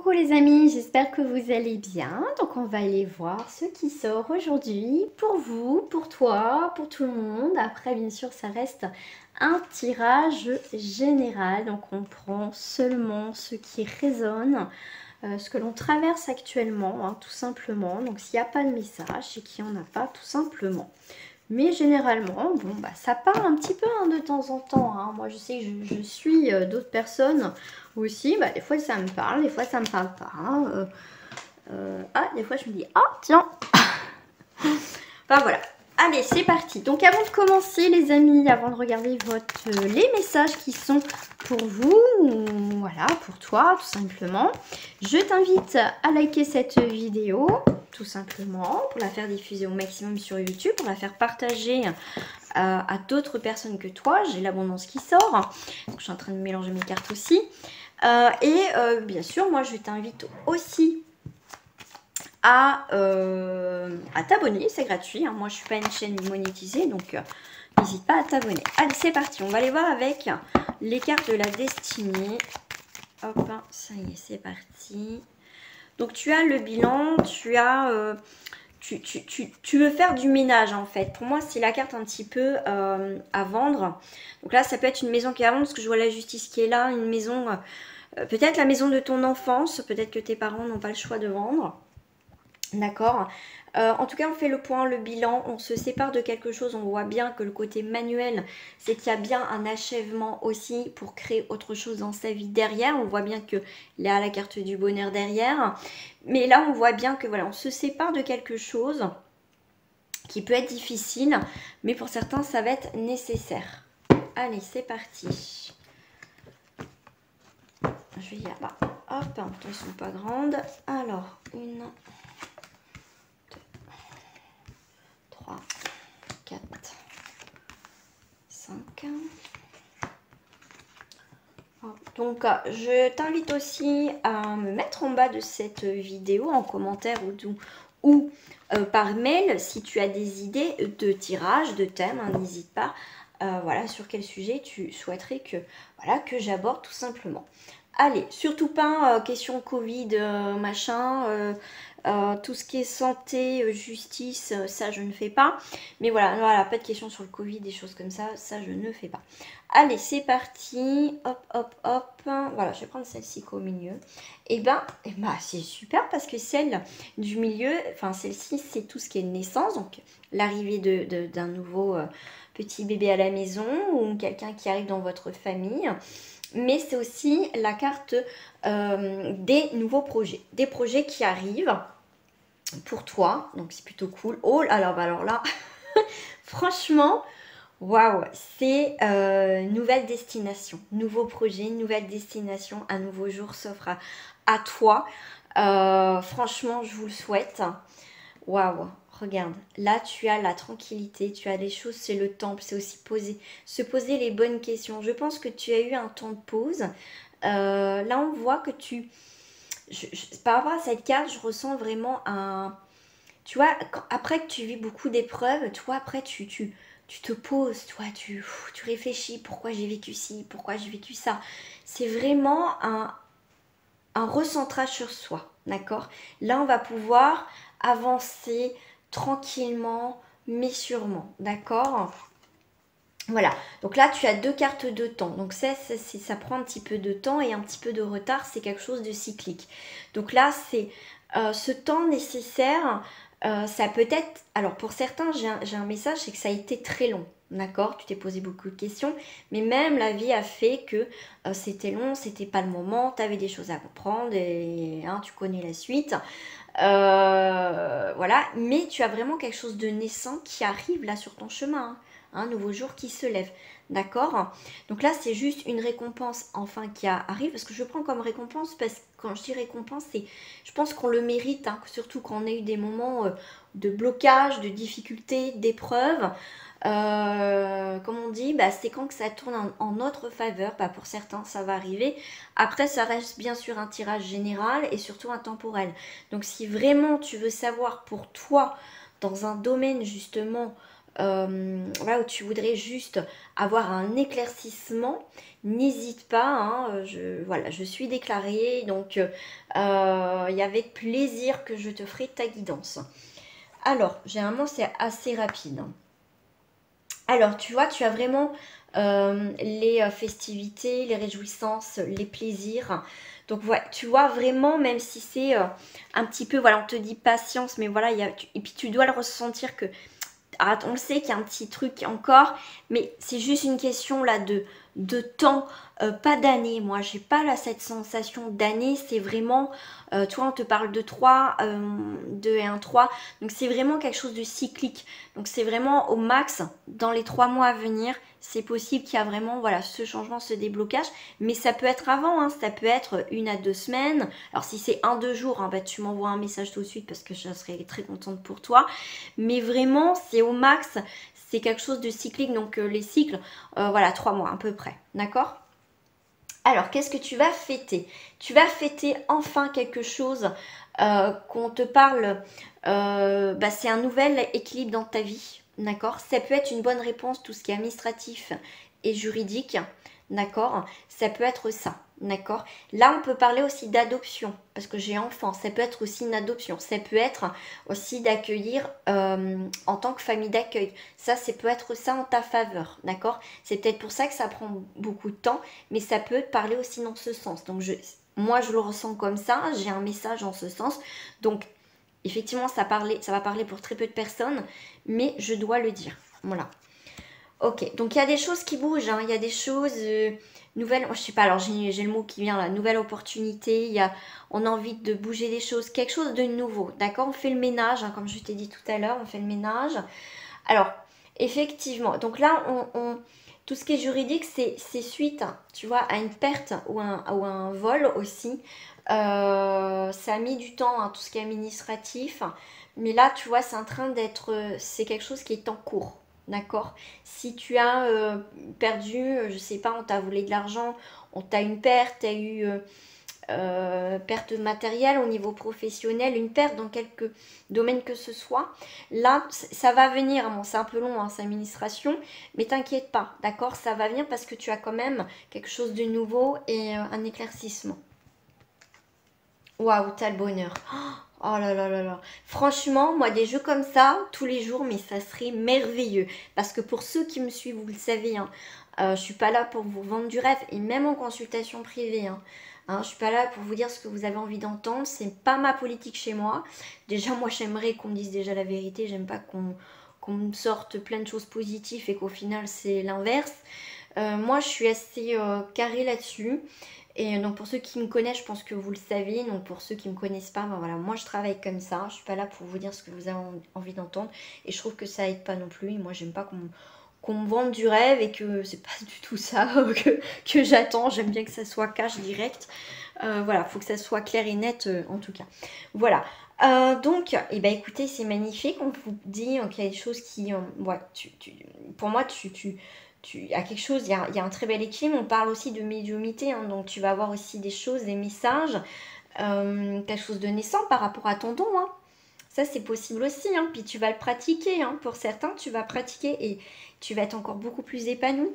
Coucou les amis, j'espère que vous allez bien. Donc on va aller voir ce qui sort aujourd'hui pour vous, pour toi, pour tout le monde. Après bien sûr ça reste un tirage général. Donc on prend seulement ce qui résonne, ce que l'on traverse actuellement, hein, tout simplement. Donc s'il n'y a pas de message, c'est qu'il n'y en a pas tout simplement. Mais généralement, bon, bah, ça part un petit peu hein, de temps en temps. Hein. Moi, je sais que je suis d'autres personnes aussi. Bah, des fois, ça me parle, des fois, ça me parle pas. Hein. Ah, des fois, je me dis, ah, tiens. Enfin, voilà. Allez, c'est parti. Donc, avant de commencer, les amis, avant de regarder les messages qui sont pour vous, voilà, pour toi, tout simplement, je t'invite à liker cette vidéo, tout simplement, pour la faire diffuser au maximum sur YouTube, pour la faire partager à d'autres personnes que toi. J'ai l'abondance qui sort. Donc, je suis en train de mélanger mes cartes aussi. Bien sûr, moi, je t'invite aussi à t'abonner, c'est gratuit. Hein. Moi, je suis pas une chaîne monétisée, donc n'hésite pas à t'abonner. Allez, c'est parti. On va aller voir avec les cartes de la destinée. Hop, ça y est, c'est parti. Donc, tu as le bilan, tu as... tu veux faire du ménage, en fait. Pour moi, c'est la carte un petit peu à vendre. Donc là, ça peut être une maison qui est à vendre, parce que je vois la justice qui est là. Une maison... peut-être la maison de ton enfance. Peut-être que tes parents n'ont pas le choix de vendre. D'accord. En tout cas, on fait le point, le bilan, on se sépare de quelque chose, on voit bien que le côté manuel, c'est qu'il y a bien un achèvement aussi pour créer autre chose dans sa vie derrière. On voit bien qu'il y a la carte du bonheur derrière. Mais là, on voit bien que voilà, on se sépare de quelque chose qui peut être difficile, mais pour certains, ça va être nécessaire. Allez, c'est parti. Je vais y aller. Hop, elles ne sont pas grandes. Alors, 3, 4, 5. Donc, je t'invite aussi à me mettre en bas de cette vidéo, en commentaire ou par mail, si tu as des idées de tirage, de thèmes, hein, n'hésite pas. Voilà, sur quel sujet tu souhaiterais que j'aborde tout simplement. Allez, surtout pas question Covid, machin, tout ce qui est santé, justice, ça je ne fais pas. Mais voilà, pas de questions sur le Covid, des choses comme ça je ne fais pas. Allez, c'est parti. Hop, hop, hop. Voilà, je vais prendre celle-ci qu'au milieu. Et ben, c'est super parce que celle du milieu, enfin celle-ci, c'est tout ce qui est naissance. Donc, l'arrivée d'un nouveau petit bébé à la maison ou quelqu'un qui arrive dans votre famille. Mais c'est aussi la carte des nouveaux projets. Des projets qui arrivent pour toi. Donc, c'est plutôt cool. Oh, alors là, franchement... Waouh, c'est nouvelle destination, nouveau projet, nouvelle destination, un nouveau jour s'offre à toi. Franchement, je vous le souhaite. Waouh, regarde, là tu as la tranquillité, tu as des choses, c'est le temple, c'est aussi se poser les bonnes questions. Je pense que tu as eu un temps de pause. Là, on voit que par rapport à cette carte, je ressens vraiment un... Tu vois, après que tu vis beaucoup d'épreuves, toi, après tu te poses, toi, tu réfléchis, pourquoi j'ai vécu ci, pourquoi j'ai vécu ça. C'est vraiment un recentrage sur soi, d'accord? Là, on va pouvoir avancer tranquillement, mais sûrement, d'accord? Voilà, donc là, tu as deux cartes de temps. Donc ça prend un petit peu de temps et un petit peu de retard, c'est quelque chose de cyclique. Donc là, c'est ce temps nécessaire... ça peut être, alors pour certains j'ai un message, c'est que ça a été très long, d'accord, tu t'es posé beaucoup de questions, mais même la vie a fait que c'était long, c'était pas le moment, tu avais des choses à comprendre et hein, tu connais la suite, voilà, mais tu as vraiment quelque chose de naissant qui arrive là sur ton chemin, hein, un nouveau jour qui se lève, d'accord, donc là c'est juste une récompense enfin qui arrive, parce que je prends comme récompense, parce que quand je dis récompense, c'est, je pense qu'on le mérite, hein, surtout quand on a eu des moments de blocage, de difficulté, d'épreuve. Comme on dit, c'est quand que ça tourne en notre faveur. Pour certains, ça va arriver. Après, ça reste bien sûr un tirage général et surtout intemporel. Donc, si vraiment tu veux savoir pour toi, dans un domaine justement voilà, où tu voudrais juste avoir un éclaircissement, n'hésite pas, hein, voilà, je suis déclarée, donc il y a avec plaisir que je te ferai ta guidance. Alors, généralement c'est assez rapide. Alors, tu vois, tu as vraiment les festivités, les réjouissances, les plaisirs. Donc, ouais, tu vois vraiment, même si c'est un petit peu, voilà, on te dit patience, mais voilà, et puis tu dois le ressentir que on le sait qu'il y a un petit truc encore, mais c'est juste une question là de temps, pas d'année. Moi, j'ai pas là cette sensation d'année, c'est vraiment, toi, on te parle de 3, 2 et 1, 3, donc c'est vraiment quelque chose de cyclique. Donc c'est vraiment au max, dans les 3 mois à venir, c'est possible qu'il y a vraiment, voilà, ce changement, ce déblocage, mais ça peut être avant, hein, ça peut être 1 à 2 semaines. Alors si c'est 1-2 jours, hein, bah, tu m'envoies un message tout de suite parce que je serai très contente pour toi. Mais vraiment, c'est au max, c'est quelque chose de cyclique, donc les cycles, voilà, 3 mois à peu près, d'accord? Alors, qu'est-ce que tu vas fêter? Tu vas fêter enfin quelque chose qu'on te parle, bah, c'est un nouvel équilibre dans ta vie, d'accord? Ça peut être une bonne réponse, tout ce qui est administratif et juridique, d'accord? Ça peut être ça, d'accord? Là, on peut parler aussi d'adoption, parce que j'ai enfant, ça peut être aussi une adoption, ça peut être aussi d'accueillir en tant que famille d'accueil. Ça peut être ça en ta faveur, d'accord? C'est peut-être pour ça que ça prend beaucoup de temps, mais ça peut te parler aussi dans ce sens. Donc, moi, je le ressens comme ça, j'ai un message en ce sens. Donc, effectivement, ça va parler pour très peu de personnes, mais je dois le dire. Voilà. Ok, donc il y a des choses qui bougent, hein. Il y a des choses nouvelles, je sais pas, alors j'ai le mot qui vient là, nouvelle opportunité, on a envie de bouger des choses, quelque chose de nouveau, d'accord? On fait le ménage, hein, comme je t'ai dit tout à l'heure, on fait le ménage. Alors, effectivement, donc là, tout ce qui est juridique, c'est suite, tu vois, à une perte ou un vol aussi. Ça a mis du temps, hein, tout ce qui est administratif, mais là, tu vois, c'est en train d'être, c'est quelque chose qui est en cours. D'accord? Si tu as perdu, je sais pas, on t'a volé de l'argent, on t'a une perte, tu as eu perte matérielle au niveau professionnel, une perte dans quelque domaine que ce soit, là, ça va venir. Bon, c'est un peu long, hein, c'est administration, mais t'inquiète pas, d'accord? Ça va venir parce que tu as quand même quelque chose de nouveau et un éclaircissement. Waouh, t'as le bonheur. Oh là là là là. Franchement, moi, des jeux comme ça, tous les jours, mais ça serait merveilleux. Parce que pour ceux qui me suivent, vous le savez, hein, je suis pas là pour vous vendre du rêve. Et même en consultation privée, je suis pas là pour vous dire ce que vous avez envie d'entendre. C'est pas ma politique chez moi. Déjà, moi, j'aimerais qu'on me dise déjà la vérité. J'aime pas qu'on me sorte plein de choses positives et qu'au final, c'est l'inverse. Moi, je suis assez carrée là-dessus. Et donc pour ceux qui me connaissent, je pense que vous le savez. Donc pour ceux qui ne me connaissent pas, ben voilà, moi je travaille comme ça. Je suis pas là pour vous dire ce que vous avez envie d'entendre. Et je trouve que ça aide pas non plus. Et moi j'aime pas qu'on me vende du rêve et que c'est pas du tout ça que j'attends. J'aime bien que ça soit cash direct. Voilà, faut que ça soit clair et net en tout cas. Voilà. Donc, eh ben, écoutez, c'est magnifique. On vous dit qu'il y a des choses qui... ouais, pour moi, il y a quelque chose, il y a un très bel équilibre. On parle aussi de médiumnité, hein, donc tu vas avoir aussi des choses, des messages, quelque chose de naissant par rapport à ton don. Hein. Ça, c'est possible aussi. Hein. Puis tu vas le pratiquer. Hein. Pour certains, tu vas pratiquer et tu vas être encore beaucoup plus épanoui.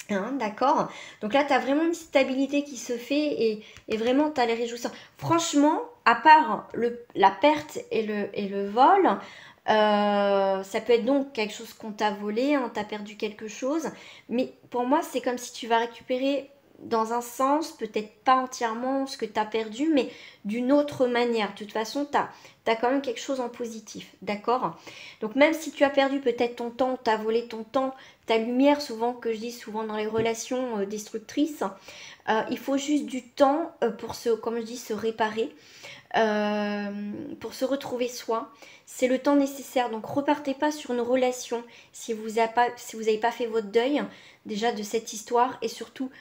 Hein, d'accord. Donc là, tu as vraiment une stabilité qui se fait et vraiment, tu as les réjouissances. Franchement, à part la perte et le vol, ça peut être donc quelque chose qu'on t'a volé, hein, t'as perdu quelque chose. Mais pour moi, c'est comme si tu vas récupérer dans un sens, peut-être pas entièrement ce que tu as perdu, mais d'une autre manière. De toute façon, tu as quand même quelque chose en positif, d'accord? Donc même si tu as perdu peut-être ton temps, tu as volé ton temps, ta lumière, souvent que je dis souvent dans les relations destructrices, il faut juste du temps pour comme je dis, se réparer. Pour se retrouver soi, c'est le temps nécessaire. Donc repartez pas sur une relation si vous n'avez pas fait votre deuil déjà de cette histoire et surtout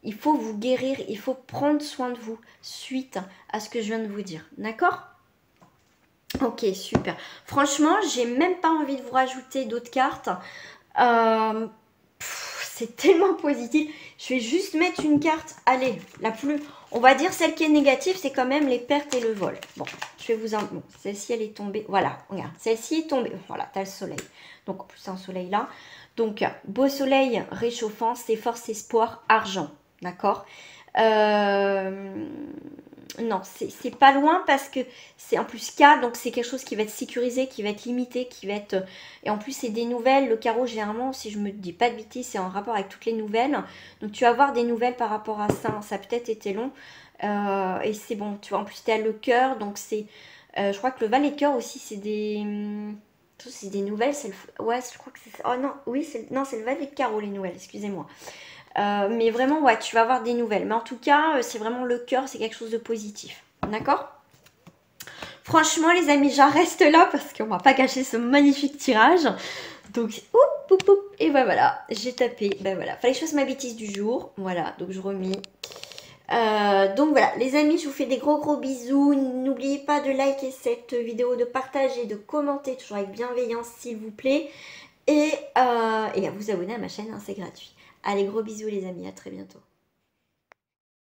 il faut vous guérir, il faut prendre soin de vous suite à ce que je viens de vous dire. D'accord? Ok, super. Franchement, j'ai même pas envie de vous rajouter d'autres cartes. C'est tellement positif. Je vais juste mettre une carte, allez, la plus... On va dire celle qui est négative, c'est quand même les pertes et le vol. Bon, je vais vous en... Bon, celle-ci, elle est tombée. Voilà, regarde, celle-ci est tombée. Voilà, tu as le soleil. Donc, en plus, c'est un soleil là. Donc, beau soleil réchauffant, c'est force, espoir, argent. D'accord. Non, c'est pas loin parce que c'est en plus K, donc c'est quelque chose qui va être sécurisé, qui va être limité, qui va être... Et en plus, c'est des nouvelles. Le carreau, généralement, si je me dis pas de bêtises, c'est en rapport avec toutes les nouvelles. Donc, tu vas avoir des nouvelles par rapport à ça. Ça a peut-être été long. Et c'est bon, tu vois, en plus, tu as le cœur. Donc, c'est... je crois que le valet de cœur aussi, c'est des... C'est des nouvelles. Ouais, je crois que c'est... Oh non, oui, non, c'est le valet de carreau, les nouvelles, excusez-moi. Mais vraiment, ouais, tu vas avoir des nouvelles. Mais en tout cas, c'est vraiment le cœur, c'est quelque chose de positif. D'accord? Franchement, les amis, j'en reste là parce qu'on va pas gâcher ce magnifique tirage. Donc, et ben voilà, j'ai tapé. Ben voilà, fallait que je fasse ma bêtise du jour. Voilà, donc je remis. Donc voilà, les amis, je vous fais des gros bisous. N'oubliez pas de liker cette vidéo, de partager, de commenter, toujours avec bienveillance, s'il vous plaît. Et à vous abonner à ma chaîne, hein, c'est gratuit. Allez, gros bisous les amis, à très bientôt.